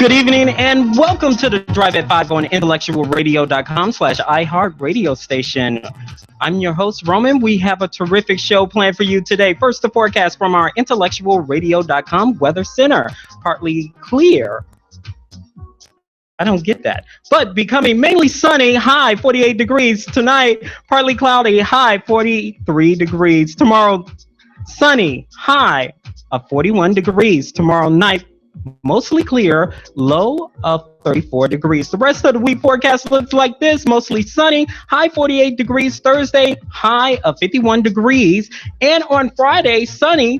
Good evening and welcome to the Drive at 5 on IntellectualRadio.com/iHeartRadio station. I'm your host, Roman. We have a terrific show planned for you today. First, the forecast from our IntellectualRadio.com Weather Center. Partly clear. I don't get that. But becoming mainly sunny, high 48 degrees. Tonight, partly cloudy, high 43 degrees. Tomorrow, sunny, high of 41 degrees. Tomorrow night, mostly clear, low of 34 degrees. The rest of the week forecast looks like this: mostly sunny, high 48 degrees. Thursday, high of 51 degrees. And on Friday, sunny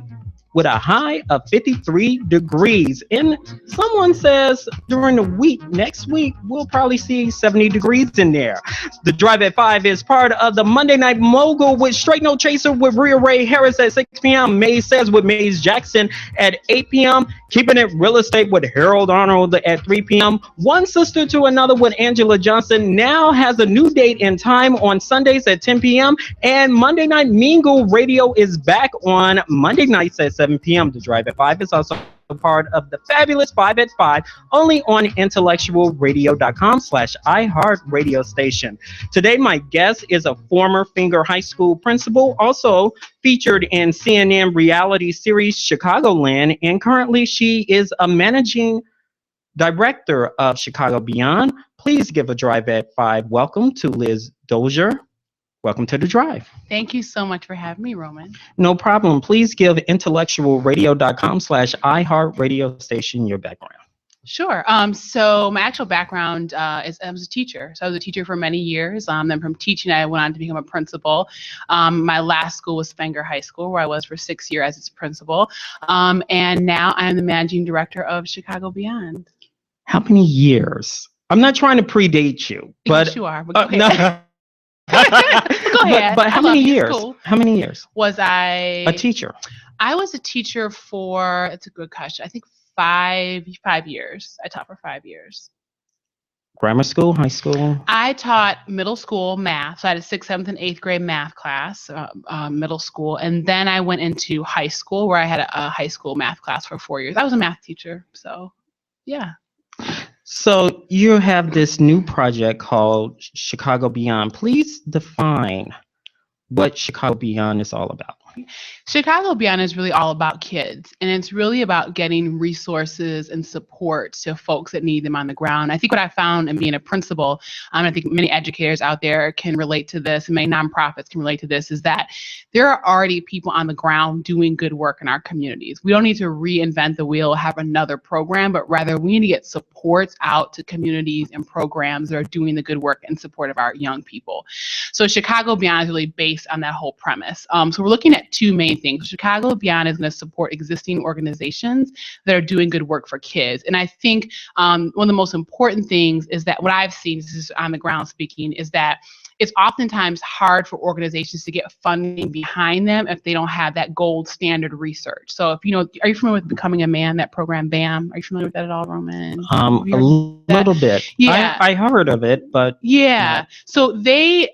with a high of 53 degrees. And someone says during the week, next week, we'll probably see 70 degrees in there. The Drive at 5 is part of the Monday Night Mogul with Straight No Chaser with Rhea Ray Harris at 6 p.m. Maze Says with Maze Jackson at 8 p.m. Keeping It Real Estate with Harold Arnold at 3 p.m. One Sister to Another with Angela Johnson now has a new date and time on Sundays at 10 p.m. And Monday Night Mingle Radio is back on Monday nights at 7 p.m. The Drive at 5 is also part of the fabulous 5 at 5, only on IntellectualRadio.com/iHeartRadio station. Today, my guest is a former Fenger High School Principal, also featured in CNN reality series Chicagoland, and currently she is a managing director of Chicago Beyond. Please give a Drive at 5 welcome to Liz Dozier. Welcome to the Drive. Thank you so much for having me, Roman. No problem. Please give IntellectualRadio.com/iHeartRadio station your background. Sure. So my actual background is I was a teacher. So I was a teacher for many years. Then from teaching, I went on to become a principal. My last school was Fenger High School, where I was for 6 years as its principal. And now I'm the managing director of Chicago Beyond. How many years? I'm not trying to predate you, but yes, you are. But go ahead. No. Go ahead. But how many years? Cool. How many years was I a teacher? I was a teacher for, it's a good question, I think 5 years. I taught for 5 years. Grammar school, high school? I taught middle school math. So I had a 6th, 7th, and 8th grade math class, middle school. And then I went into high school where I had a high school math class for 4 years. I was a math teacher. So, yeah. So you have this new project called Chicago Beyond. Please define what Chicago Beyond is all about. Chicago Beyond is really all about kids, and it's really about getting resources and support to folks that need them on the ground. I think what I found in being a principal, I think many educators out there can relate to this, and many nonprofits can relate to this, is that there are already people on the ground doing good work in our communities. We don't need to reinvent the wheel, have another program, but rather we need to get supports out to communities and programs that are doing the good work in support of our young people. So Chicago Beyond is really based on that whole premise. So we're looking at two main things. Chicago Beyond is going to support existing organizations that are doing good work for kids. And I think one of the most important things is that what I've seen, this is on the ground speaking, is that it's oftentimes hard for organizations to get funding behind them if they don't have that gold standard research. So if you know, are you familiar with Becoming a Man, that program BAM? Are you familiar with that at all, Roman? A little bit. Yeah. I heard of it, but. Yeah. So they,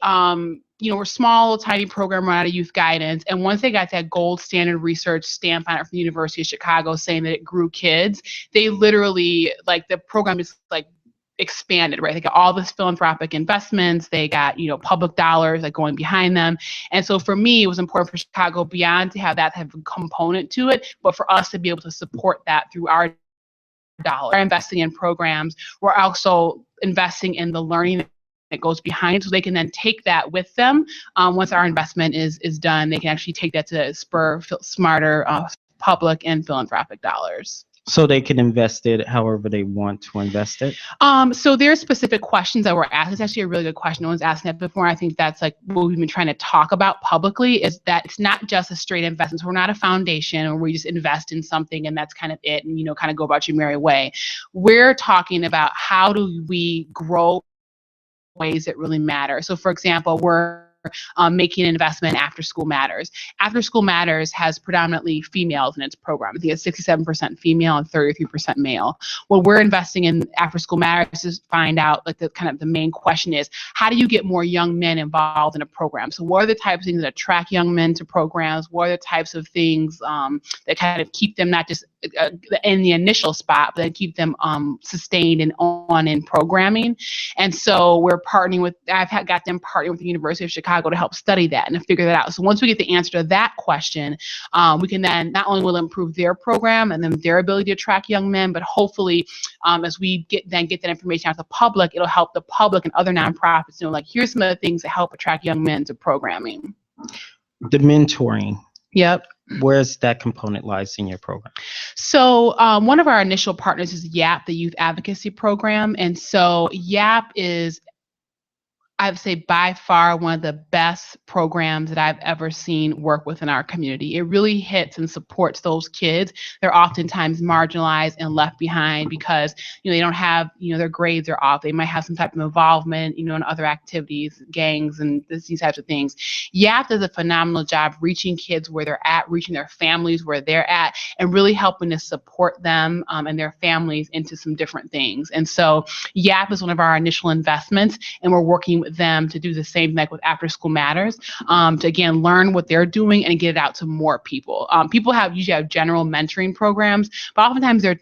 we're small, tiny program run out of youth guidance. And once they got that gold standard research stamp on it from the University of Chicago saying that it grew kids, they literally, the program is expanded, right? They got all this philanthropic investments, they got, public dollars going behind them. And so for me, it was important for Chicago Beyond to have that type of component to it, but for us to be able to support that through our dollars. We're investing in programs. We're also investing in the learning that goes behind, so they can then take that with them. Once our investment is done, they can actually take that to spur smarter public and philanthropic dollars. So they can invest it however they want to invest it? So there's specific questions that were asked. It's actually a really good question. No one's asked that before. I think that's what we've been trying to talk about publicly, is that it's not just a straight investment. So we're not a foundation where we just invest in something and that's kind of it and, kind of go about your merry way. We're talking about how do we grow ways that really matter. So for example, we're making an investment in After School Matters. After School Matters has predominantly females in its program. I think it's 67% female and 33% male. What we're investing in After School Matters is find out, the main question is, how do you get more young men involved in a program? So what are the types of things that attract young men to programs? What are the types of things that kind of keep them not just in the initial spot, but then keep them sustained and on in programming. And so we're partnering with, got them partnering with the University of Chicago to help study that and to figure that out. So once we get the answer to that question, we can then not only will improve their program and then their ability to attract young men, but hopefully as we get that information out to the public, it'll help the public and other nonprofits know, like, here's some of the things that help attract young men to programming. The mentoring. Yep. Where's that component lies in your program? So one of our initial partners is YAP, the Youth Advocacy Program. And so YAP is, I would say, by far one of the best programs that I've ever seen work within our community. It really hits and supports those kids. They're oftentimes marginalized and left behind because, they don't have, their grades are off. They might have some type of involvement, in other activities, gangs, and these types of things. YAP does a phenomenal job reaching kids where they're at, reaching their families where they're at, and really helping to support them and their families into some different things. And so YAP is one of our initial investments, and we're working with them to do the same thing with After School Matters, to again learn what they're doing and get it out to more people. People usually have general mentoring programs, but oftentimes they're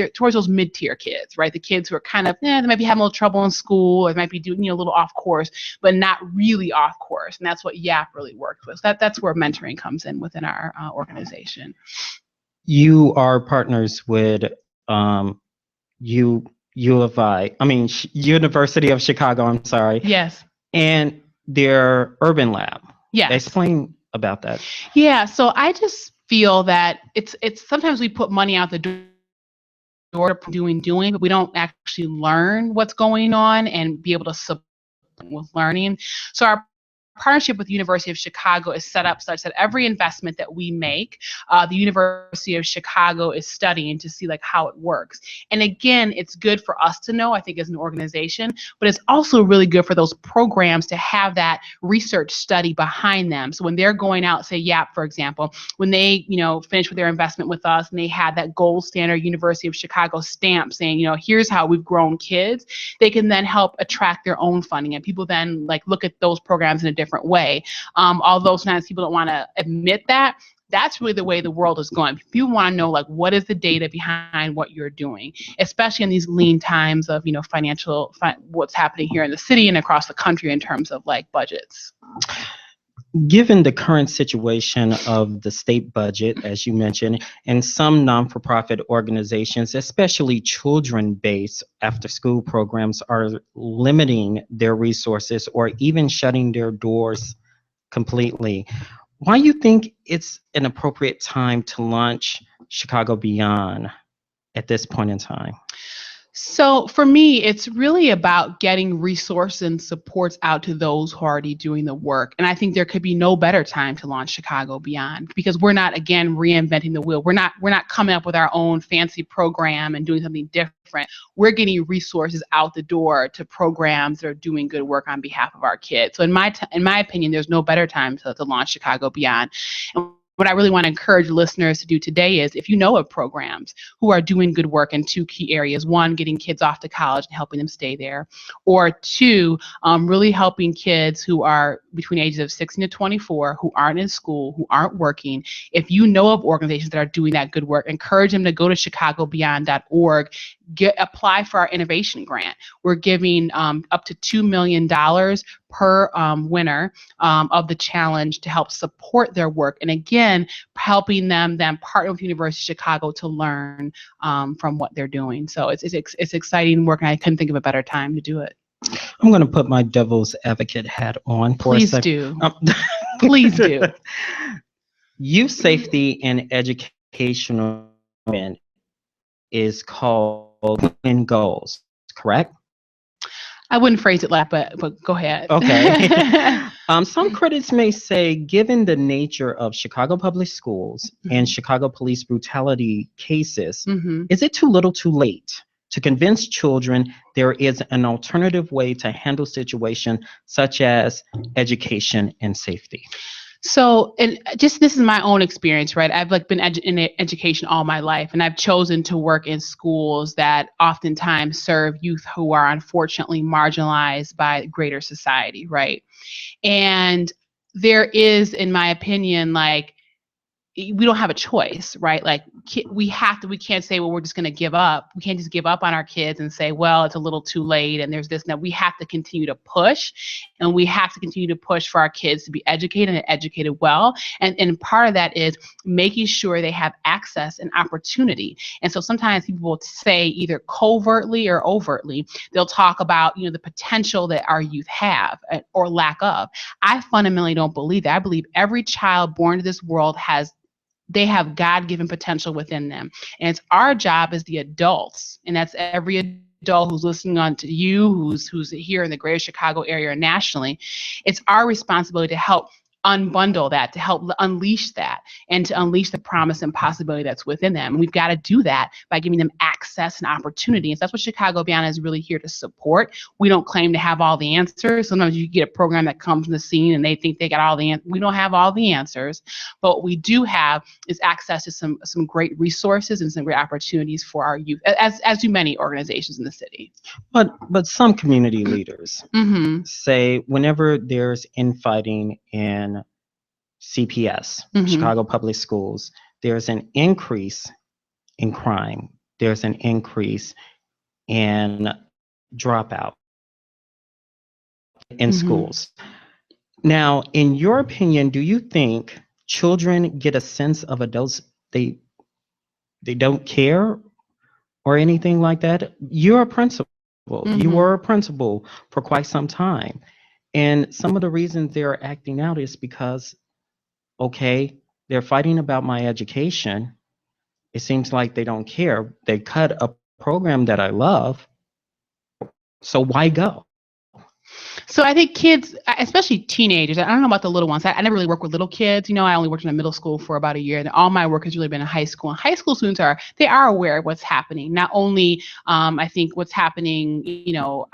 towards those mid-tier kids, right? The kids who are kind of, they might be having a little trouble in school, or they might be doing a little off course, but not really off course. And that's what YAP really works with. So that's where mentoring comes in within our organization. You are partners with University of Chicago, I'm sorry. Yes. And their urban lab. Yes. Explain about that. Yeah, so I just feel that it's sometimes we put money out the door doing, but we don't actually learn what's going on and be able to support with learning. So our partnership with the University of Chicago is set up such that every investment that we make, the University of Chicago is studying to see how it works. And again, it's good for us to know, I think, as an organization, but it's also really good for those programs to have that research study behind them. So when they're going out, say YAP, for example, when they, finish with their investment with us and they had that gold standard University of Chicago stamp saying, here's how we've grown kids, they can then help attract their own funding. And people then look at those programs in a different way. Although sometimes people don't want to admit that, that's really the way the world is going. People want to know what is the data behind what you're doing, especially in these lean times of what's happening here in the city and across the country in terms of budgets. Given the current situation of the state budget, as you mentioned, and some non-for-profit organizations, especially children-based after-school programs, are limiting their resources or even shutting their doors completely, why do you think it's an appropriate time to launch Chicago Beyond at this point in time? So for me, it's really about getting resources and supports out to those who are already doing the work. And I think there could be no better time to launch Chicago Beyond, because we're not, again, reinventing the wheel. We're not coming up with our own fancy program and doing something different. We're getting resources out the door to programs that are doing good work on behalf of our kids. So in my opinion, there's no better time to launch Chicago Beyond. And what I really want to encourage listeners to do today is, if you know of programs who are doing good work in two key areas: one, getting kids off to college and helping them stay there, or two, really helping kids who are between ages of 16 to 24 who aren't in school, who aren't working. If you know of organizations that are doing that good work, encourage them to go to chicagobeyond.org, apply for our innovation grant. We're giving up to $2 million per winner of the challenge to help support their work. And again, helping them then partner with the University of Chicago to learn from what they're doing. So it's exciting work, and I couldn't think of a better time to do it. I'm going to put my devil's advocate hat on for a second. Please do. Youth safety and educational is called Win Goals, correct? I wouldn't phrase it like that, but go ahead. Okay. Some critics may say, given the nature of Chicago public schools and Chicago police brutality cases, is it too little too late to convince children there is an alternative way to handle situations such as education and safety? So, and just this is my own experience, right? I've been in education all my life, and I've chosen to work in schools that oftentimes serve youth who are unfortunately marginalized by greater society, right? And there is, in my opinion, we don't have a choice, right? Like we can't say, well, we're just going to give up. We can't just give up on our kids and say, well, it's a little too late and there's this and that. We have to continue to push, and we have to continue to push for our kids to be educated and educated well. And part of that is making sure they have access and opportunity. And so sometimes people will say either covertly or overtly, they'll talk about, the potential that our youth have or lack of. I fundamentally don't believe that. I believe every child born to this world they have God-given potential within them. And it's our job as the adults, and that's every adult who's listening on to you, who's here in the greater Chicago area or nationally, it's our responsibility to help unbundle that, to help unleash that, and to unleash the promise and possibility that's within them. And we've got to do that by giving them access and opportunity. And so that's what Chicago Beyond is really here to support. We don't claim to have all the answers. Sometimes you get a program that comes on the scene and they think they got all the answers. We don't have all the answers, but what we do have is access to some great resources and some great opportunities for our youth, as do many organizations in the city. But some community leaders Mm-hmm. say whenever there's infighting in CPS, Mm-hmm. Chicago Public Schools, there's an increase in crime. There's an increase in dropout in Mm-hmm. schools. Now, in your opinion, do you think children get a sense of adults they don't care or anything like that? You're a principal. Mm-hmm. You were a principal for quite some time. And some of the reasons they're acting out is because, okay, they're fighting about my education. It seems like they don't care. They cut a program that I love. So why go? So I think kids, especially teenagers, I don't know about the little ones. I never really work with little kids. I only worked in a middle school for about a year, and all my work has really been in high school. And high school students they are aware of what's happening. Not only, I think what's happening,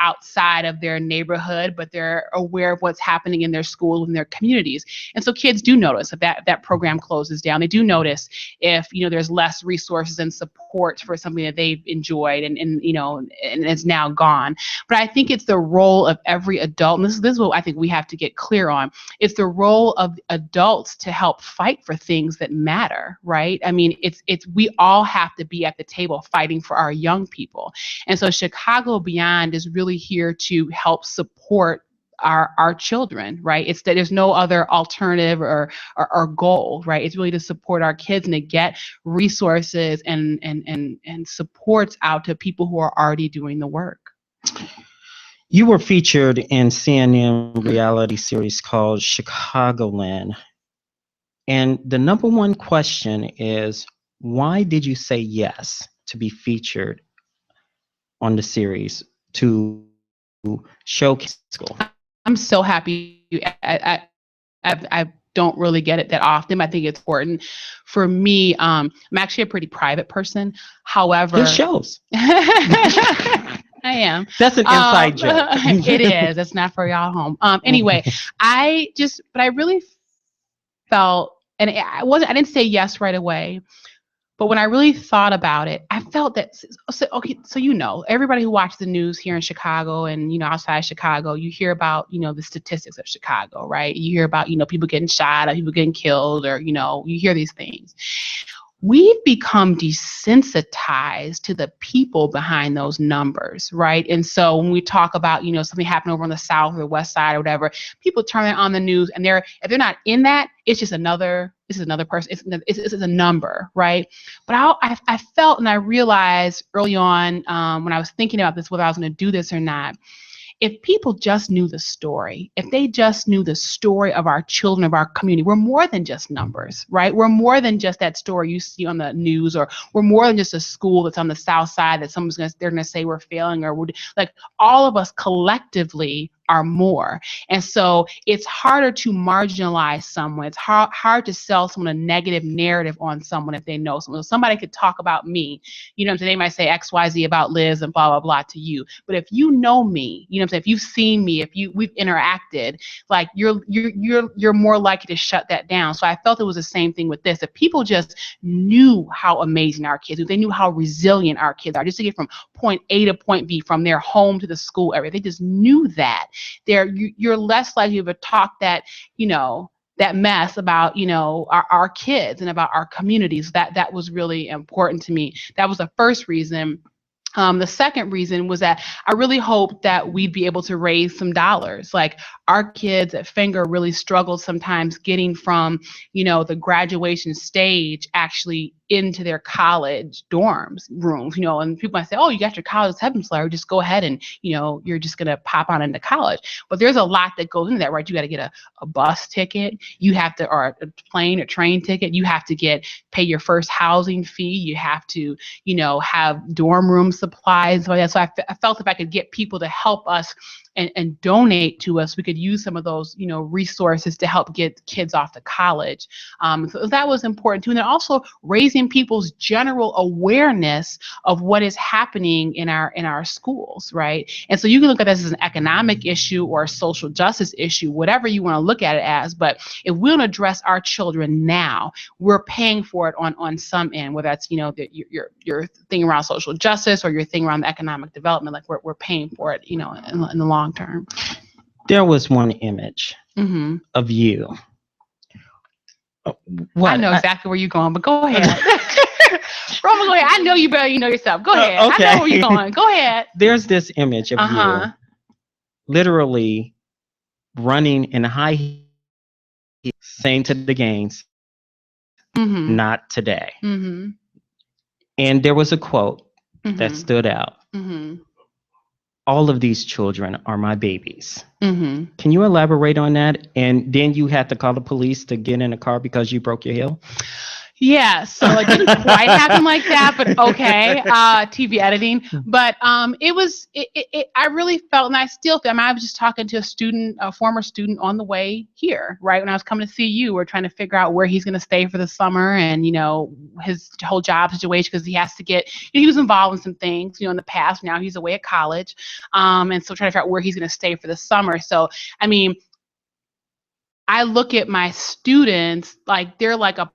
outside of their neighborhood, but they're aware of what's happening in their schools and their communities. And so kids do notice if that program closes down. They do notice if, there's less resources and support for something that they've enjoyed and it's now gone. But I think it's the role of every adult, and this is what I think we have to get clear on. It's the role of adults to help fight for things that matter, right? I mean, it's we all have to be at the table fighting for our young people. And so Chicago Beyond is really here to help support our children, right? It's that there's no other alternative or goal, right? It's really to support our kids and to get resources and supports out to people who are already doing the work. You were featured in CNN reality series called Chicagoland. And the number one question is, why did you say yes to be featured on the series to showcase school? I'm so happy. I don't really get it that often. I think it's important. For me, I'm actually a pretty private person. However, It shows. I am. That's an inside joke. It is. It's not for y'all home. Anyway, but I really felt, and I didn't say yes right away, but when I really thought about it, I felt that, so everybody who watches the news here in Chicago and, outside Chicago, you hear about, the statistics of Chicago, right? You hear about, people getting shot or people getting killed or, you hear these things. We've become desensitized to the people behind those numbers, right? And so when we talk about, something happened over on the South or the West Side or whatever, people turn it on the news and if they're not in that, it's just another person. It's a number, right? But I felt and I realized early on when I was thinking about this, whether I was going to do this or not, if people just knew the story, if they just knew the story of our children, of our community, we're more than just numbers, right? We're more than just that story you see on the news, or we're more than just a school that's on the South Side that they're going to say we're failing, or like all of us collectively are more. And so it's harder to marginalize someone. It's hard to sell someone a negative narrative on someone if they know someone. So somebody could talk about me, they might say XYZ about Liz and blah, blah, blah to you. But if you know me, if you've seen me, we've interacted, like you're more likely to shut that down. So I felt it was the same thing with this. If people just knew how amazing our kids are, they knew how resilient our kids are, just to get from point A to point B, from their home to the school area, they just knew that. You're less likely to talk that, that mess about, our kids and about our communities. That was really important to me. That was the first reason. The second reason was that I really hoped that we'd be able to raise some dollars. Like, our kids at Fenger really struggled sometimes getting from, the graduation stage actually into their college dorms rooms, and people might say, oh, you got your college acceptance letter, just go ahead and, you're just going to pop on into college. But there's a lot that goes into that, right? You got to get a bus ticket, you have to, or a plane or train ticket, you have to pay your first housing fee, you have to, have dorm room supplies. So I felt if I could get people to help us and donate to us, we could use some of those, resources to help get kids off to college. So that was important too. And then also raising people's general awareness of what is happening in our schools, right? And so you can look at this as an economic issue or a social justice issue, whatever you want to look at it as. But if we don't address our children now, we're paying for it on some end, whether that's, your thing around social justice or your thing around the economic development, like we're paying for it, in the long term. There was one image of you. I know exactly where you're going, but go ahead. Roman, go ahead. I know you better, yourself. Go ahead. Okay. I know where you're going. Go ahead. There's this image of you literally running in high heels, saying to the gangs, not today. And there was a quote that stood out. All of these children are my babies. Can you elaborate on that? And then you had to call the police to get in a car because you broke your heel? Yeah, so it didn't quite happen like that, but okay, TV editing. But I really felt, and I still feel, I was just talking to a former student on the way here, right? When I was coming to see you, we're trying to figure out where he's going to stay for the summer and, his whole job situation, because he has to he was involved in some things, in the past. Now he's away at college. And so trying to figure out where he's going to stay for the summer. So, I look at my students like they're like a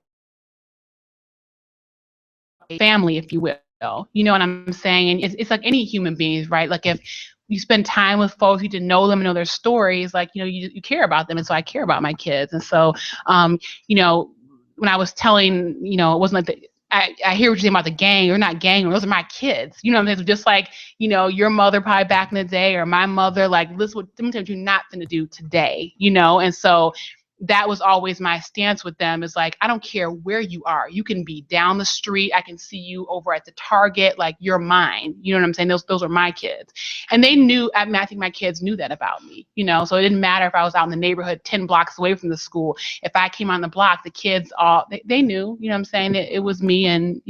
family, if you will. You know what I'm saying? And it's like any human beings, right? Like, if you spend time with folks, you get to know them and know their stories, like, you care about them. And so I care about my kids. And so, when I was telling, it wasn't like I hear what you're saying about the gang. You're not gang. Those are my kids. You know what I'm saying? Just like, your mother probably back in the day, or my mother, like, listen, what you're not going to do today, And so that was always my stance with them, is like, I don't care where you are. You can be down the street. I can see you over at the Target. Like, you're mine. You know what I'm saying? Those are my kids. And they knew, I think my kids knew that about me, so it didn't matter if I was out in the neighborhood 10 blocks away from the school. If I came on the block, the kids they knew, you know what I'm saying? It was me, and,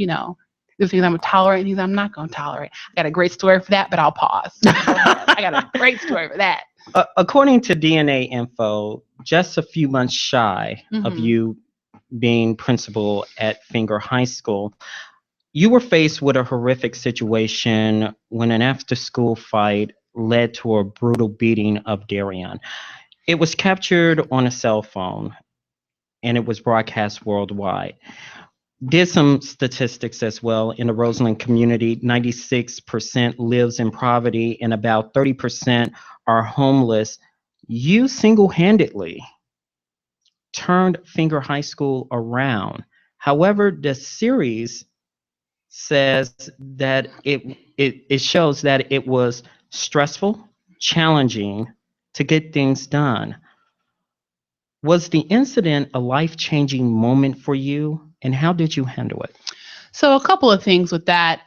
there's things I'm going to tolerate and things I'm not going to tolerate. I got a great story for that, but I'll pause. I got a great story for that. According to DNA info, just a few months shy of you being principal at Fenger High School, you were faced with a horrific situation when an after-school fight led to a brutal beating of Darian. It was captured on a cell phone, and it was broadcast worldwide. Did some statistics as well. In the Roseland community, 96% lives in poverty and about 30% are homeless. You single-handedly turned Fenger High School around. However, the series says that it shows that it was stressful, challenging to get things done. Was the incident a life-changing moment for you, and how did you handle it? So a couple of things with that.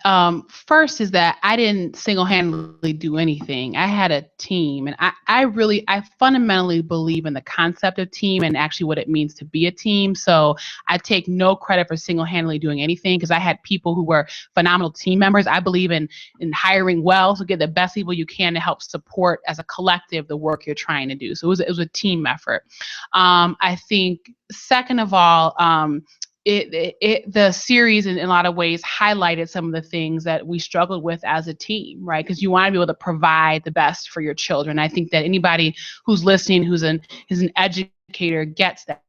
First is that I didn't single-handedly do anything. I had a team, and I fundamentally believe in the concept of team and actually what it means to be a team. So I take no credit for single-handedly doing anything, because I had people who were phenomenal team members. I believe in hiring well, so get the best people you can to help support as a collective the work you're trying to do. So it was a team effort. I think second of all, the series in a lot of ways highlighted some of the things that we struggled with as a team, right? Because you want to be able to provide the best for your children. I think that anybody who's listening, who's an educator, gets that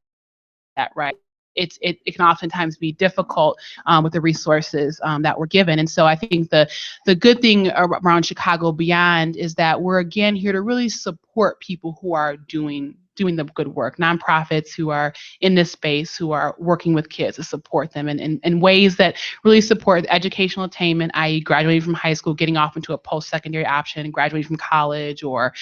right. It can oftentimes be difficult with the resources that we're given. And so I think the good thing around Chicago Beyond is that we're, again, here to really support people who are doing doing the good work, nonprofits who are in this space, who are working with kids to support them in ways that really support educational attainment, i.e. graduating from high school, getting off into a post-secondary option, graduating from college, or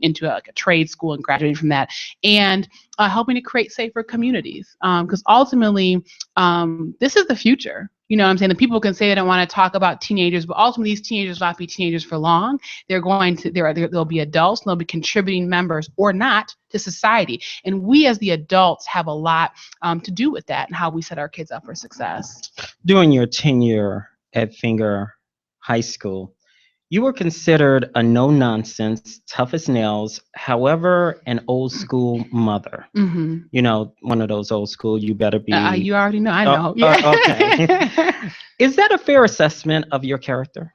into like a trade school and graduating from that, and helping to create safer communities. Because ultimately, this is the future. You know what I'm saying? The people can say they don't want to talk about teenagers, but ultimately these teenagers will not be teenagers for long. They'll be adults, and they'll be contributing members or not to society. And we as the adults have a lot to do with that and how we set our kids up for success. During your tenure at Fenger High School, you were considered a no-nonsense, tough as nails, however, an old school mother. Mm-hmm. You know, one of those old school, you better be. You already know. I know. Yeah. Okay. Is that a fair assessment of your character?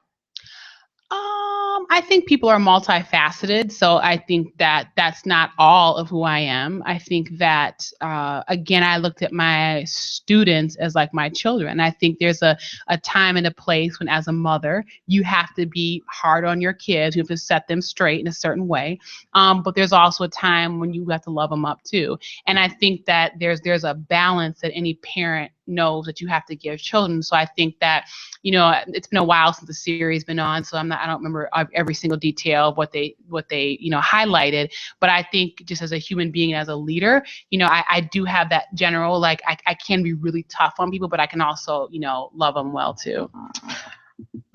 I think people are multifaceted, so I think that that's not all of who I am. I think that, again, I looked at my students as like my children. I think there's a time and a place when, as a mother, you have to be hard on your kids. You have to set them straight in a certain way. But there's also a time when you have to love them up too. And I think that there's a balance that any parent knows that you have to give children. So I think that, you know, it's been a while since the series been on, so I don't remember every single detail of what they highlighted. But I think just as a human being, as a leader, you know, I do have that general, like I can be really tough on people, but I can also, you know, love them well too.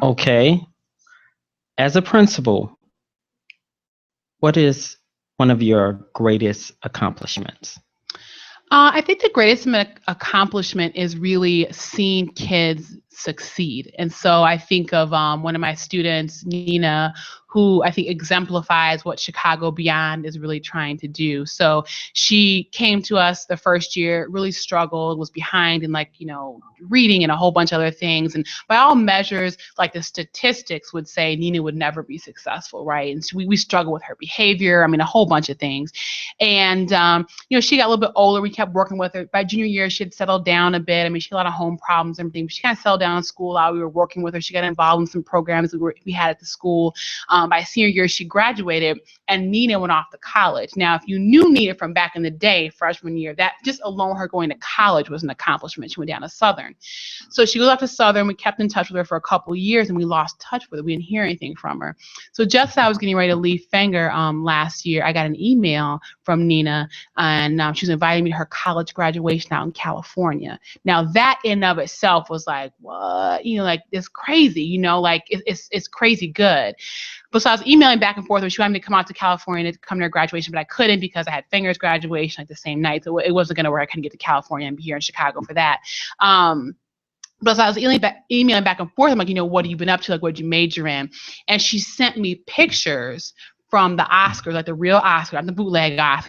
Okay. As a principal, what is one of your greatest accomplishments? I think the greatest accomplishment is really seeing kids succeed. And so I think of one of my students, Nina, who I think exemplifies what Chicago Beyond is really trying to do. So she came to us the first year, really struggled, was behind in reading and a whole bunch of other things. And by all measures, like the statistics would say Nina would never be successful, right? And so we struggled with her behavior. I mean, a whole bunch of things. And, she got a little bit older. We kept working with her. By junior year, she had settled down a bit. I mean, she had a lot of home problems and everything. But she kind of settled down in school. We were working with her. She got involved in some programs we had at the school. By senior year, she graduated, and Nina went off to college. Now, if you knew Nina from back in the day, freshman year, that just alone, her going to college was an accomplishment. She went down to Southern. So she goes off to Southern. We kept in touch with her for a couple of years, and we lost touch with her. We didn't hear anything from her. So just as I was getting ready to leave Fenger last year, I got an email from Nina, and she was inviting me to her college graduation out in California. Now, that in of itself was like, what? It's crazy, it's crazy good. But so I was emailing back and forth. She wanted me to come out to California to come to her graduation, but I couldn't because I had Fenger's graduation the same night. So it wasn't going to work. I couldn't get to California and be here in Chicago for that. But so I was emailing back and forth. I'm like, what have you been up to? Like, what did you major in? And she sent me pictures from the Oscars, like the real Oscars, not the bootleg Oscars.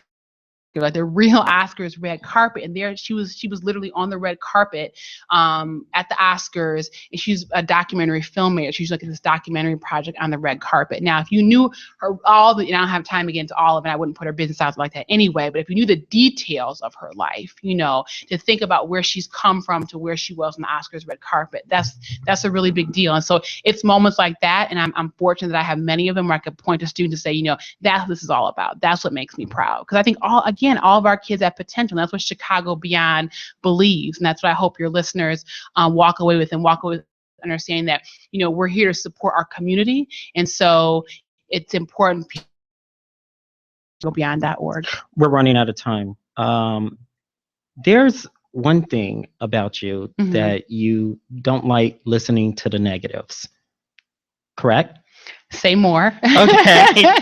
Like the real Oscars red carpet, and there she was literally on the red carpet at the Oscars, and she's a documentary filmmaker. She's like this documentary project on the red carpet. Now, if you knew her I don't have time to get into all of it. I wouldn't put her business out like that anyway. But if you knew the details of her life, to think about where she's come from to where she was on the Oscars red carpet, that's a really big deal. And so it's moments like that, and I'm fortunate that I have many of them where I could point to students to say, that's what this is all about. That's what makes me proud, because I think all of our kids have potential. And that's what Chicago Beyond believes. And that's what I hope your listeners walk away with understanding that, we're here to support our community. And so it's important to go beyond.org. We're running out of time. There's one thing about you that you don't like listening to the negatives, correct? Say more. Okay.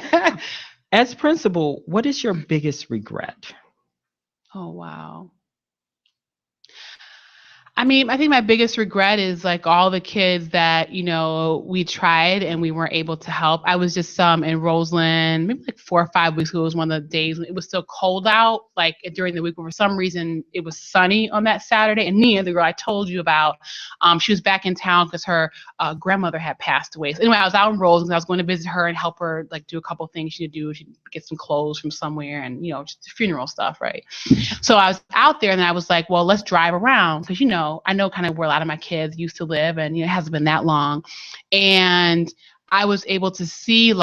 As principal, what is your biggest regret? Oh, wow. I mean, I think my biggest regret is like all the kids that, we tried and we weren't able to help. I was just in Roseland, maybe like 4 or 5 weeks ago. It was one of the days when it was still cold out, like during the week, but for some reason it was sunny on that Saturday. And Nia, the girl I told you about, she was back in town because her grandmother had passed away. So anyway, I was out in Roseland. I was going to visit her and help her do a couple of things she'd do. She'd get some clothes from somewhere and, just funeral stuff, right? So I was out there and I was like, well, let's drive around because, I know kind of where a lot of my kids used to live, and it hasn't been that long. And I was able to see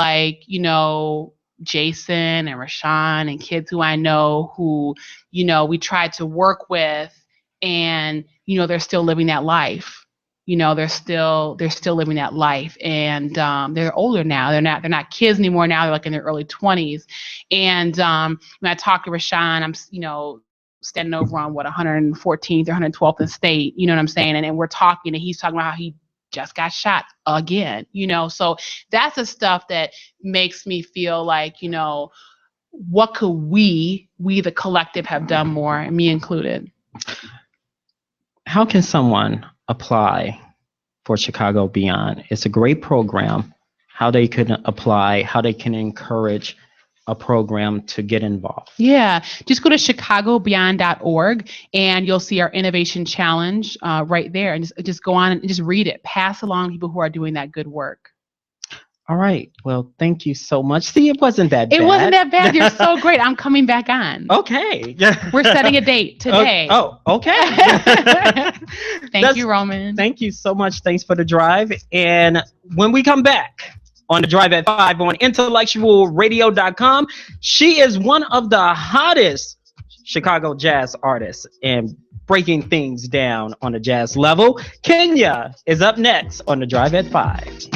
Jason and Rashawn and kids who I know who, we tried to work with, and, they're still living that life. They're still living that life, and they're older now. They're not kids anymore now. They're like in their early 20s. And when I talk to Rashawn, I'm standing over on 114th or 112th and State. You know what I'm saying? And we're talking, and he's talking about how he just got shot again. So that's the stuff that makes me feel like, what could we the collective have done more, and me included. How can someone apply for Chicago Beyond? It's a great program. How they can apply, how they can encourage a program to get involved. Yeah, just go to chicagobeyond.org and you'll see our innovation challenge right there, and just go on and just read it. Pass along people who are doing that good work. All right. Well, thank you so much. See, it wasn't that bad. It wasn't that bad. You're so great. I'm coming back on. Okay. We're setting a date today. Oh, okay. Thank you, Roman. Thank you so much. Thanks for the drive. And when we come back on the Drive at 5 on IntellectualRadio.com, she is one of the hottest Chicago jazz artists and breaking things down on a jazz level. Kenya is up next on the Drive at 5.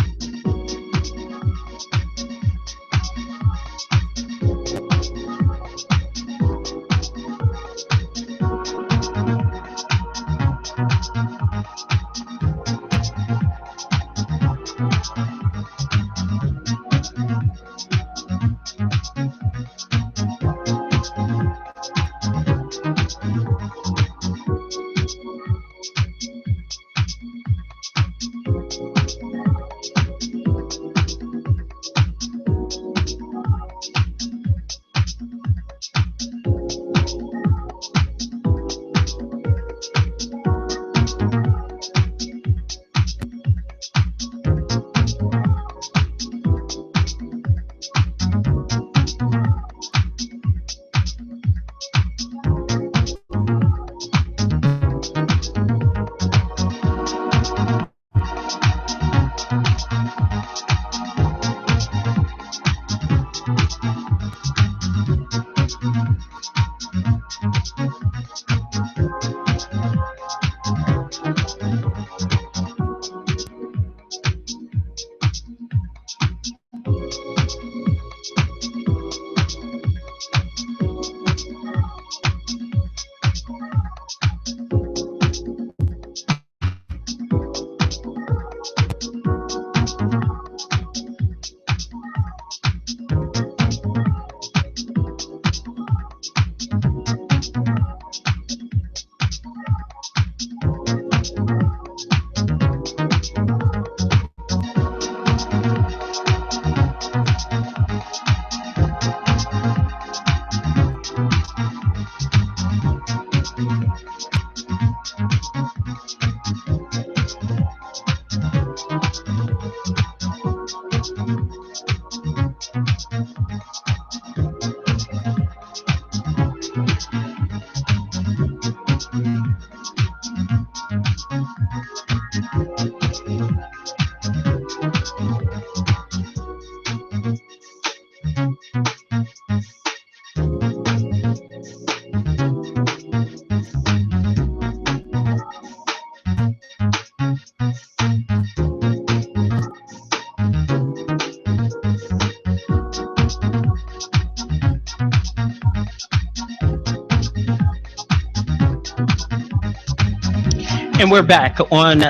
And we're back on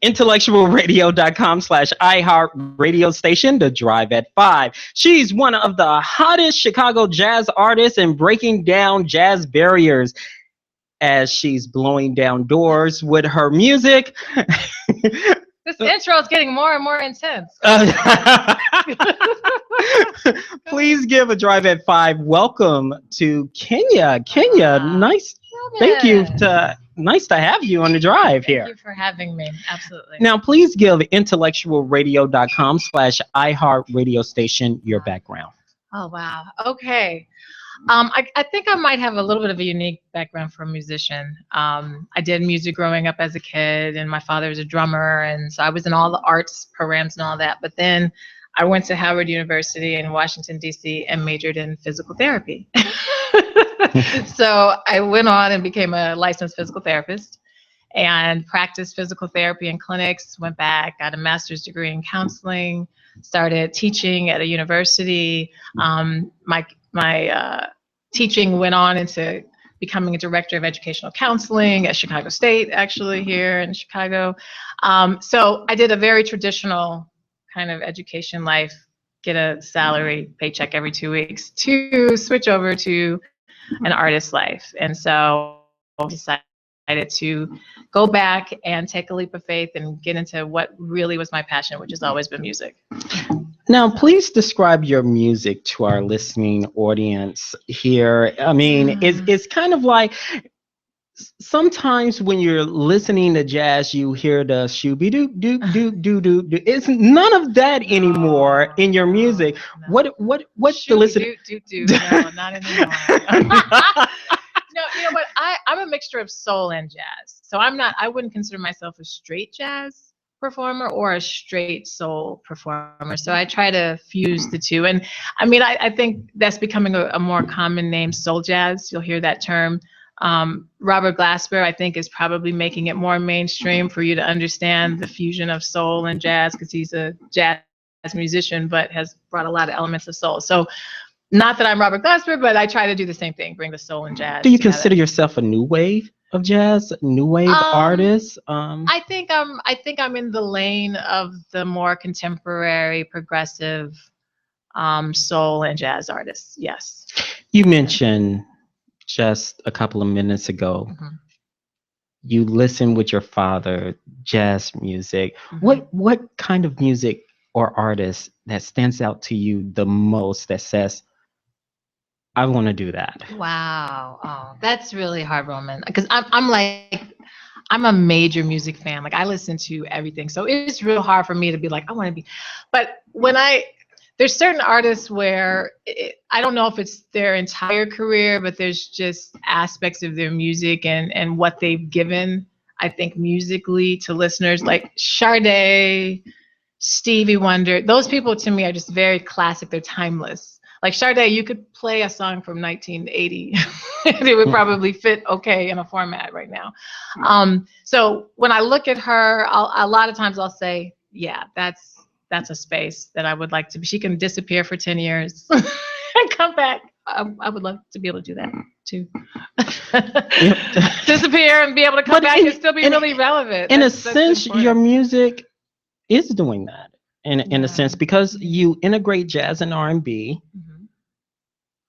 IntellectualRadio.com/iHeart radio station, The Drive at 5. She's one of the hottest Chicago jazz artists and breaking down jazz barriers as she's blowing down doors with her music. This intro is getting more and more intense. Please give a Drive at 5 welcome to Kenya. Kenya, nice. Thank you. Nice to have you on the drive here. Thank you for having me. Absolutely. Now, please give IntellectualRadio.com/iHeart radio station your background. Oh, wow. Okay. I think I might have a little bit of a unique background for a musician. I did music growing up as a kid, and my father was a drummer, and so I was in all the arts programs and all that. But then I went to Howard University in Washington, D.C. and majored in physical therapy. So I went on and became a licensed physical therapist and practiced physical therapy in clinics, went back, got a master's degree in counseling, started teaching at a university. My teaching went on into becoming a director of educational counseling at Chicago State, actually, here in Chicago. So I did a very traditional kind of education life, get a salary paycheck every 2 weeks, to switch over to an artist life. And so I decided to go back and take a leap of faith and get into what really was my passion, which has always been music. Now, please describe your music to our listening audience here. I mean, it's kind of like sometimes when you're listening to jazz, you hear the shooby doo doo doo doo doo. It's none of that anymore in your music. No. What's the listen? No, not anymore. No, you know what? I'm a mixture of soul and jazz. So I wouldn't consider myself a straight jazz performer or a straight soul performer. So I try to fuse the two. And I mean, I think that's becoming a more common name, soul jazz. You'll hear that term. Robert Glasper, I think, is probably making it more mainstream for you to understand the fusion of soul and jazz, because he's a jazz musician, but has brought a lot of elements of soul. So not that I'm Robert Glasper, but I try to do the same thing, bring the soul and jazz. Do you together. consider yourself a new wave of jazz, new wave artist? I think I'm in the lane of the more contemporary, progressive, soul and jazz artists. Yes. You mentioned just a couple of minutes ago, you listen with your father, jazz music. What kind of music or artist that stands out to you the most that says, I want to do that? Wow. Oh, that's really hard, Roman. Because I'm a major music fan. Like, I listen to everything. So it's real hard for me to be like, I want to be. But there's certain artists where I don't know if it's their entire career, but there's just aspects of their music and what they've given, I think, musically to listeners, like Sade, Stevie Wonder. Those people to me are just very classic. They're timeless. Like Sade, you could play a song from 1980 and it would probably fit okay in a format right now. So when I look at her, a lot of times I'll say, yeah, that's a space that I would like to be. She can disappear for 10 years and come back. I would love to be able to do that too. Disappear and be able to come back and still be really relevant. In a sense, your music is doing that in a sense, because you integrate jazz and R&B.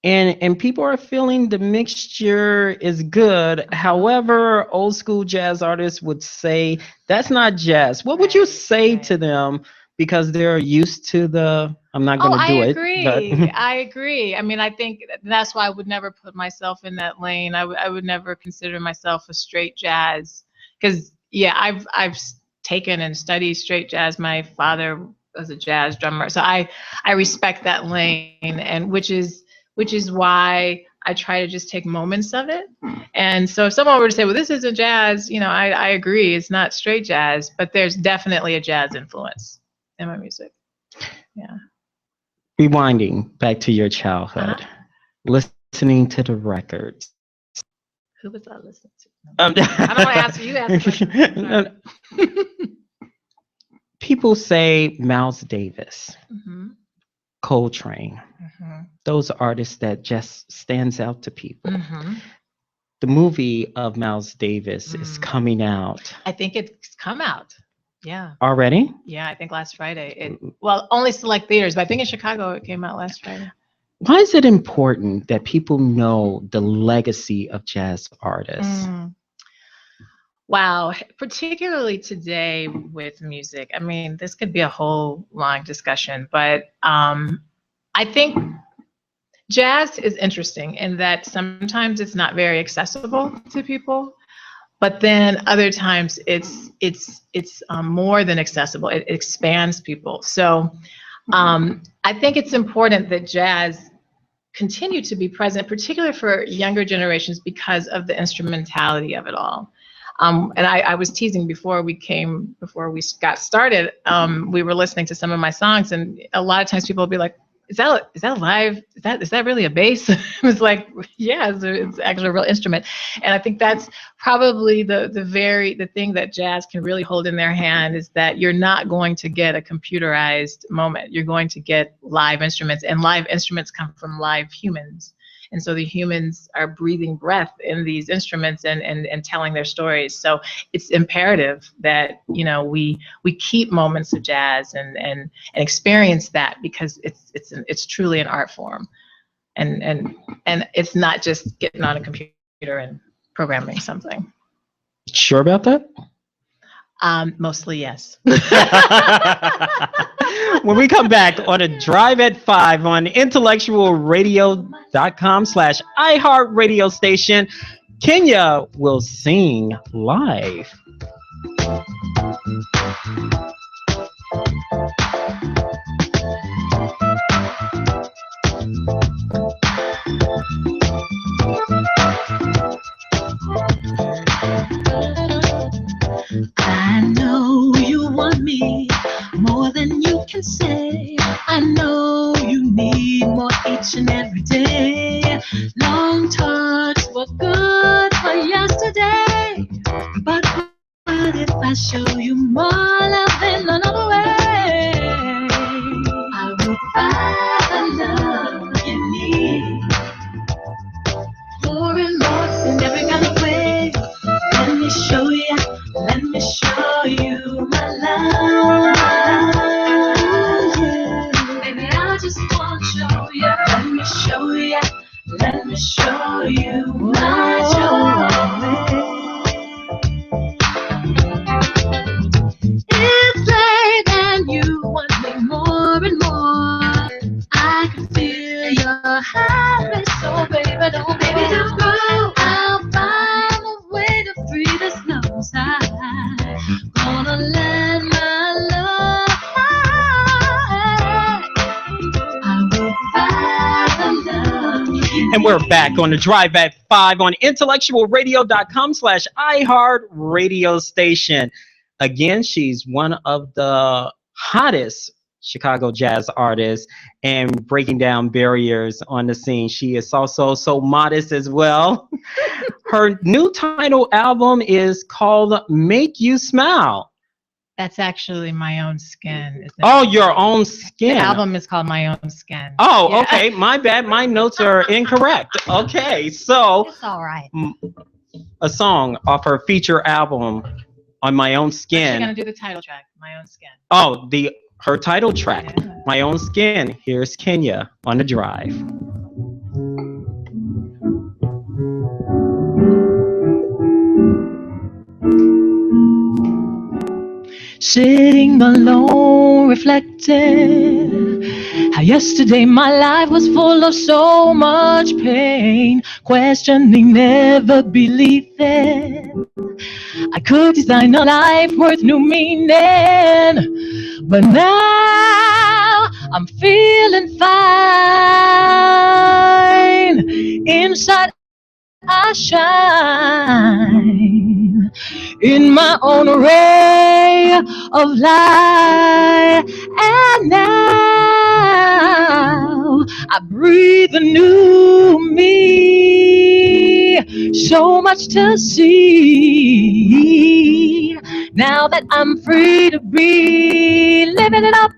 And people are feeling the mixture is good. However, old school jazz artists would say that's not jazz. What would you say to them? Because they're used to I'm not going to do it. I agree. I mean, I think that's why I would never put myself in that lane. I would never consider myself a straight jazz, because I've taken and studied straight jazz. My father was a jazz drummer, so I respect that lane, and which is why I try to just take moments of it. And so if someone were to say, well, this isn't jazz, I agree, it's not straight jazz, but there's definitely a jazz influence in my music. Yeah. Rewinding back to your childhood, listening to the records. Who was I listening to? I don't want to ask you. Ask People say Miles Davis, Coltrane, those artists that just stands out to people. The movie of Miles Davis is coming out. I think it's come out. Yeah. Already? Yeah, I think last Friday. Well, only select theaters, but I think in Chicago it came out last Friday. Why is it important that people know the legacy of jazz artists? Wow, particularly today with music. I mean, this could be a whole long discussion, but I think jazz is interesting in that sometimes it's not very accessible to people, but then other times it's more than accessible. It expands people. So I think it's important that jazz continue to be present, particularly for younger generations, because of the instrumentality of it all. And I was teasing before we got started. We were listening to some of my songs, and a lot of times people will be like, is that live? Is that really a bass? It was like, yeah, it's actually a real instrument. And I think that's probably the thing that jazz can really hold in their hand, is that you're not going to get a computerized moment. You're going to get live instruments, and live instruments come from live humans. And so the humans are breathing breath in these instruments and telling their stories. So it's imperative that, we keep moments of jazz and experience that, because it's truly an art form. And it's not just getting on a computer and programming something. Sure about that? Mostly yes. When we come back on a Drive at 5 on IntellectualRadio.com/iHeartRadio station, Kenya will sing live. I know you want me more than you can say. I know you need more each and every day. Long talks were good for yesterday, but what if I show you more love in another way? I will provide the love you need, more and more in every kind of way. Let me show you. Let me show you my love. Yeah. Baby, I just want to show you. Let me show you. Let me show you my joy. It's late and you want me more and more. I can feel your heart, so baby, don't go. I'll find a way to free this love inside. Gonna let my love hide. I will find the love. And we're back on the Drive at 5 on IntellectualRadio.com/iHeartRadio station. Again, she's one of the hottest Chicago jazz artists and breaking down barriers on the scene. She is also so modest as well. Her new title album is called Make You Smile. That's actually My Own Skin. Oh, Your Own Skin. The album is called My Own Skin. Oh, Yeah. okay. My bad. My notes are incorrect. Okay, so It's all right. a song off her feature album on My Own She's Skin. gonna do the title track, My Own Skin. Oh, her title track, Yeah. My Own Skin. Here's Kenya on the Drive. Sitting alone, reflecting how yesterday my life was full of so much pain, questioning, never believing I could design a life worth new meaning. But now I'm feeling fine. Inside I shine in my own ray of light. And now I breathe a new me. So much to see. Now that I'm free to be, living it up,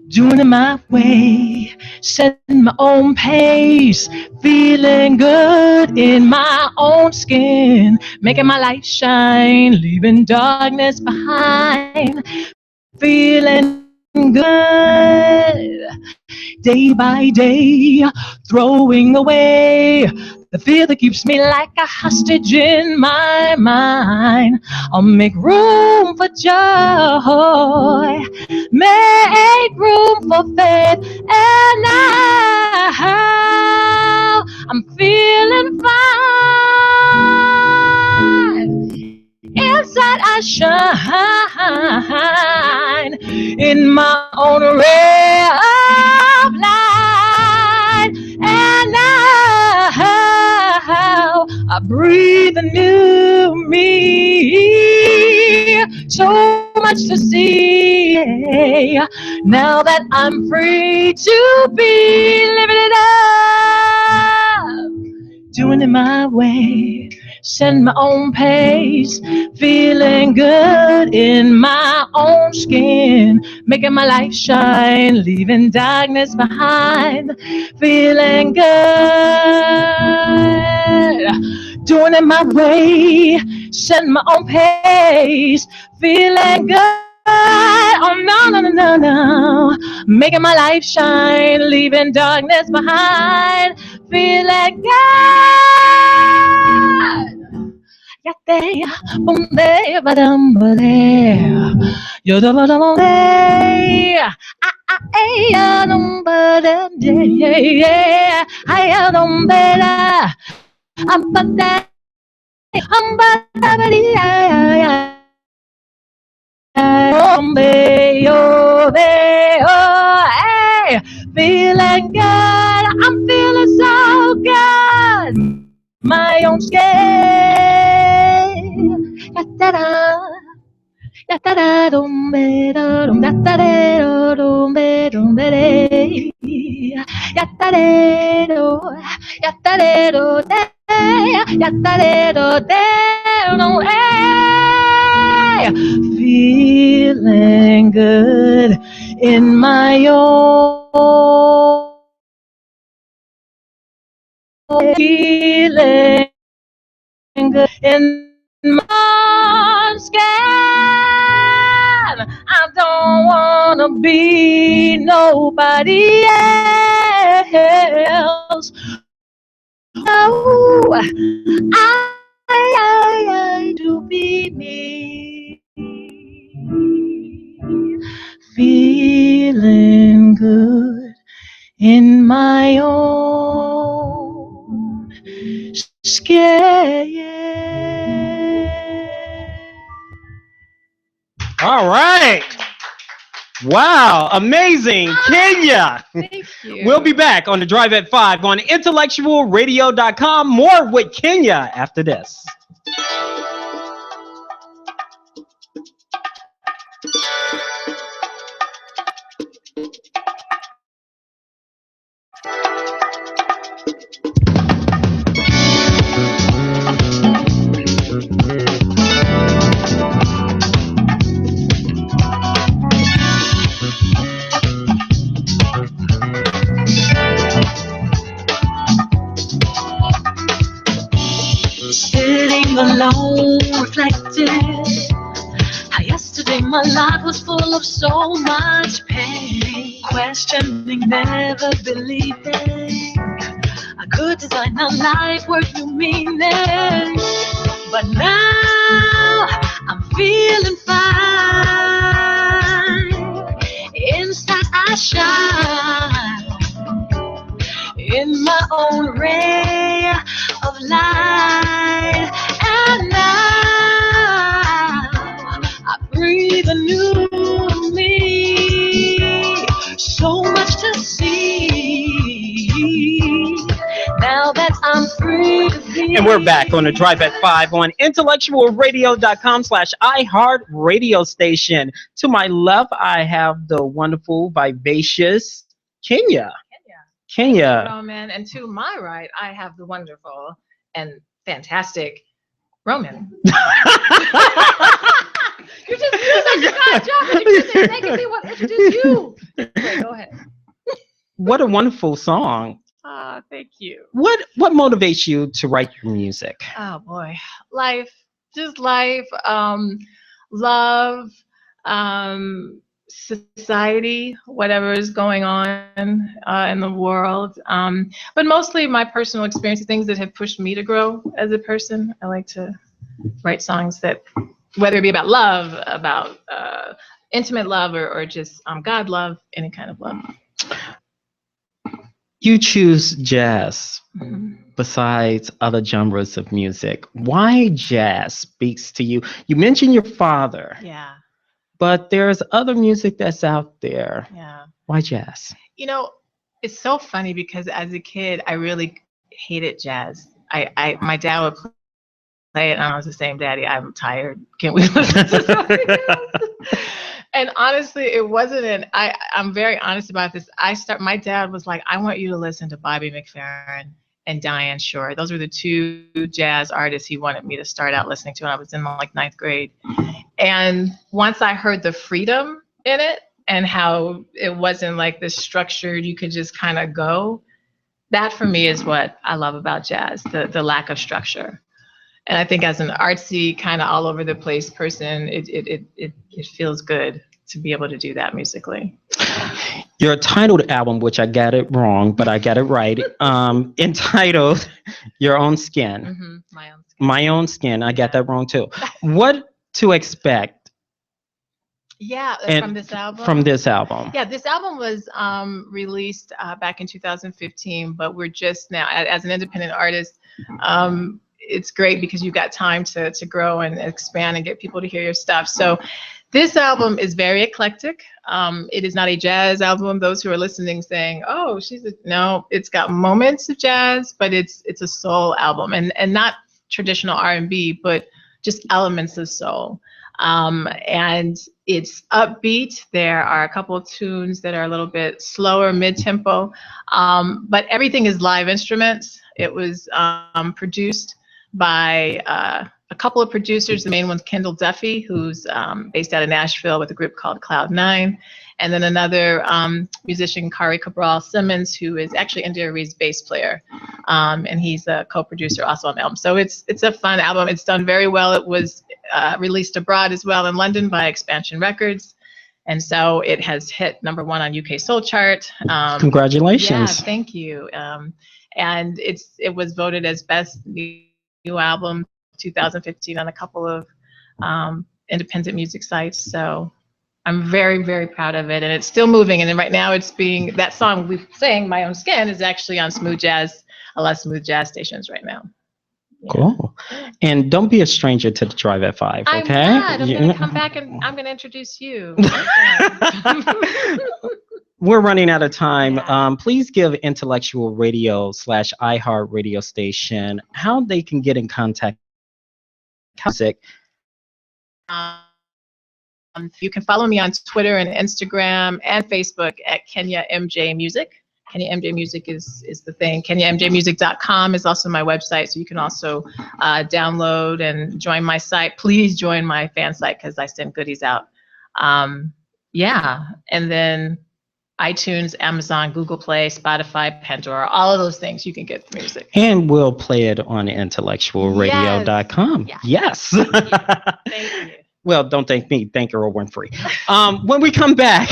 doing it my way, setting my own pace, feeling good in my own skin, making my light shine, leaving darkness behind, feeling good day by day, throwing away the fear that keeps me like a hostage in my mind. I'll make room for joy, make room for faith, and now I'm feeling fine. Inside I shine in my own ray of light, and now I breathe a new me. So much to see. Now that I'm free to be living it up, doing it my way, setting my own pace, feeling good in my own skin, making my light shine, leaving darkness behind, feeling good, doing it my way, setting my own pace, feeling good. Oh no, no, no, no, no. Making my life shine, leaving darkness behind, feeling good. Yate, bombe, badam, bade. Yoda, badam, bade. Ya, dum, badam, yeah. I don't better. I'm bad. I'm bad. Hey, feeling good. I'm feeling so good. My own skin. Ya-da-da. Ya-da-da-dum-be-da-dum. Ya-da-da-dum-be-dum-be-de. Ya-da-da-do. Ya-da-da-do-de. Ya-da-da-do-de. Feeling good in my own, feeling good in my skin. I don't wanna be nobody else. No, I to be me. Feeling good in my own skin. All right. Wow, amazing. Kenya. Thank you. We'll be back on the Drive at 5 on IntellectualRadio.com. More with Kenya after this. Sitting alone, reflecting how yesterday my life was full of so much pain. Questioning, never believing I could design a life worth new meaning. But now I'm feeling fine. Inside I shine in my own ray of light. And now I breathe a new me. So much to see. Now that I'm free to be. And we're back on the Drive at 5 on IntellectualRadio.com/iHeart radio station. To my left, I have the wonderful, vivacious Kenya. Kenya. Roman, and to my right, I have the wonderful and fantastic Roman. You just did such a good job. You didn't make me want to introduce you. Wait, go ahead. What a wonderful song. Thank you. What motivates you to write your music? Oh boy, life, just life, love, society, whatever is going on in the world, but mostly my personal experiences, things that have pushed me to grow as a person. I like to write songs that, whether it be about love, about intimate love, or just God love, any kind of love. You choose jazz besides other genres of music. Why jazz speaks to you? You mentioned your father. Yeah. But there's other music that's out there. Yeah. Why jazz? You know, it's so funny because as a kid, I really hated jazz. My dad would play it. And I was the same, Daddy, I'm tired. Can we listen to something else? And honestly, it wasn't I'm very honest about this. My dad was like, I want you to listen to Bobby McFerrin and Diane Shore. Those were the two jazz artists he wanted me to start out listening to when I was in like ninth grade. And once I heard the freedom in it and how it wasn't like this structured, you could just kind of go, that for me is what I love about jazz, the lack of structure. And I think as an artsy, kind of all over the place person, it feels good to be able to do that musically. Your titled album, which I got it wrong, but I got it right, entitled Your Own Skin. Mm-hmm. My Own Skin. My Own Skin. I got that wrong too. What to expect? Yeah, from this album? From this album. Yeah, this album was released back in 2015, but we're just now, as an independent artist, it's great because you've got time to grow and expand and get people to hear your stuff. So this album is very eclectic. It is not a jazz album. Those who are listening saying, oh, no, it's got moments of jazz, but it's a soul album and not traditional R&B, but just elements of soul. And it's upbeat. There are a couple of tunes that are a little bit slower, mid-tempo, but everything is live instruments. It was produced by a couple of producers. The main one's Kendall Duffy, who's based out of Nashville with a group called Cloud9. And then another musician, Kari Cabral Simmons, who is actually India Reed's bass player. And he's a co-producer also on the album. So it's a fun album. It's done very well. It was released abroad as well in London by Expansion Records. And so it has hit #1 on UK Soul Chart. Congratulations. Yeah, thank you. And it was voted as best new album 2015 on a couple of independent music sites. So I'm very, very proud of it. And it's still moving. And then right now that song we sang, My Own Skin, is actually on a lot of smooth jazz stations right now. Yeah. Cool. And don't be a stranger to the Drive at 5, okay? I'm not. I'm going to come back and I'm going to introduce you. We're running out of time. Please give Intellectual Radio / iHeart radio station how they can get in contact with music. You can follow me on Twitter and Instagram and Facebook at Kenya MJ Music. Kenya MJ Music is the thing. KenyaMJmusic.com is also my website, so you can also download and join my site. Please join my fan site because I send goodies out. And then iTunes, Amazon, Google Play, Spotify, Pandora, all of those things you can get the music. And we'll play it on IntellectualRadio.com. Yes. Thank you. Well, don't thank me. Thank Earl Winfrey. When we come back,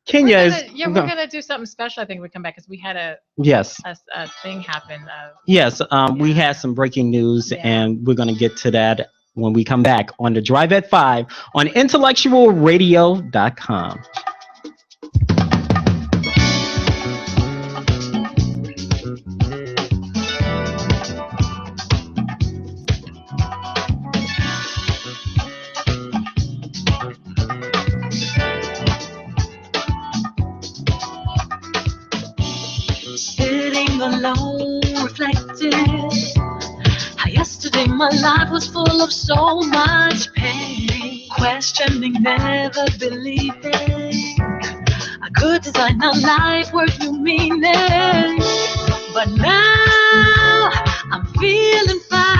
Kenya we're gonna do something special. I think when we come back because we had a thing happen. We had some breaking news, and we're gonna get to that when we come back on the Drive at 5 on IntellectualRadio.com. Alone, reflected how yesterday my life was full of so much pain, questioning, never believing I could design a life worth new meaning. But now I'm feeling fine.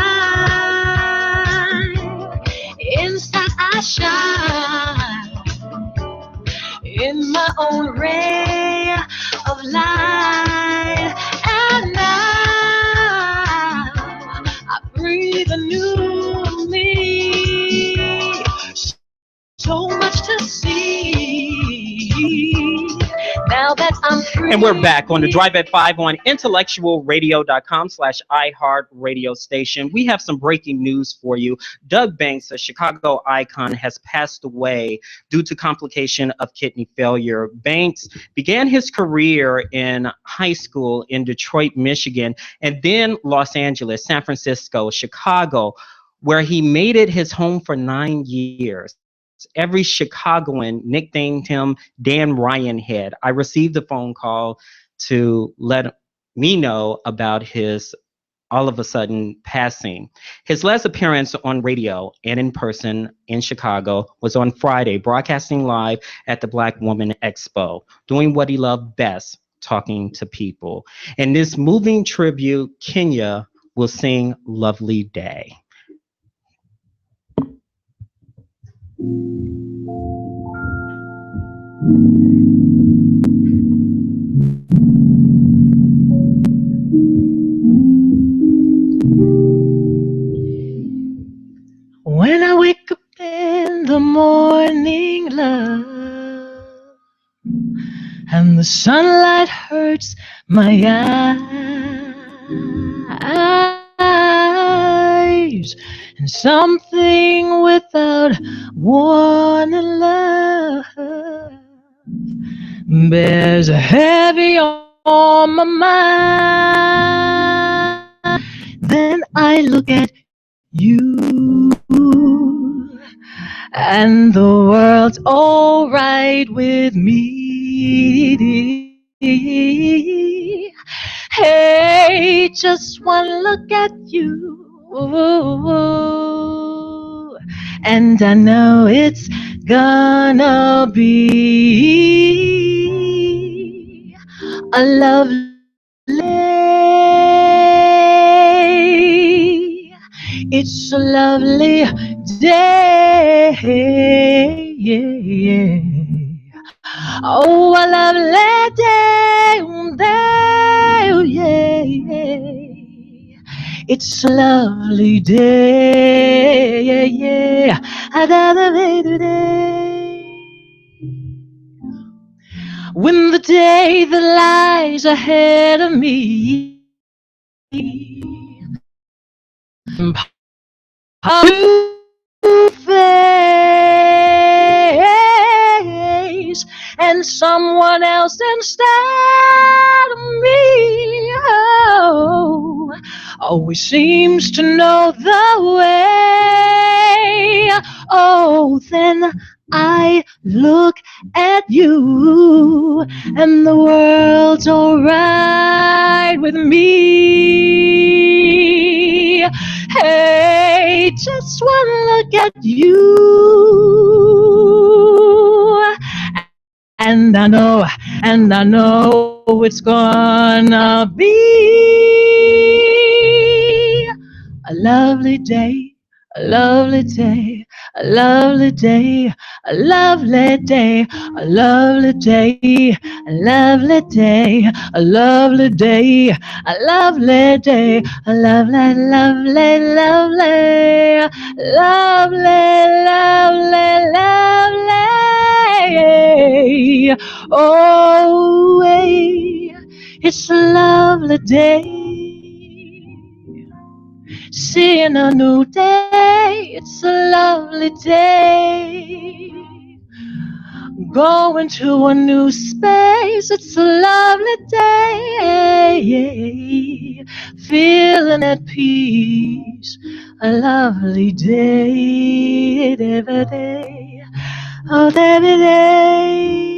Inside I shine in my own ray of light. And now I breathe a new me. So much to see. Now that I'm free. And we're back on the Drive at 5 on IntellectualRadio.com / iHeart radio station. We have some breaking news for you. Doug Banks, a Chicago icon, has passed away due to complication of kidney failure. Banks began his career in high school in Detroit, Michigan, and then Los Angeles, San Francisco, Chicago, where he made it his home for 9 years. Every Chicagoan nicknamed him Dan Ryanhead. I received a phone call to let me know about his all of a sudden passing. His last appearance on radio and in person in Chicago was on Friday, broadcasting live at the Black Woman Expo, doing what he loved best, talking to people. In this moving tribute, Kenya will sing Lovely Day. When I wake up in the morning, love, and the sunlight hurts my eyes, and something without warning, love, bears heavy on my mind, then I look at you, and the world's all right with me. Hey, just one look at you, and I know it's gonna be a lovely day. It's a lovely day. Oh, a lovely day. It's a lovely day. When the day that lies ahead of me face and someone else instead of me, oh, always seems to know the way. Oh, then I look at you and the world's all right with me. Hey, just one look at you, and I know it's gonna be a lovely day, a lovely day, a lovely day, a lovely day, a lovely day, a lovely day, a lovely day, a lovely day, a lovely, lovely, lovely, lovely, lovely, lovely. Oh, it's a lovely day. Seeing a new day, it's a lovely day. Going to a new space, it's a lovely day. Feeling at peace, a lovely day, every day, oh, every day.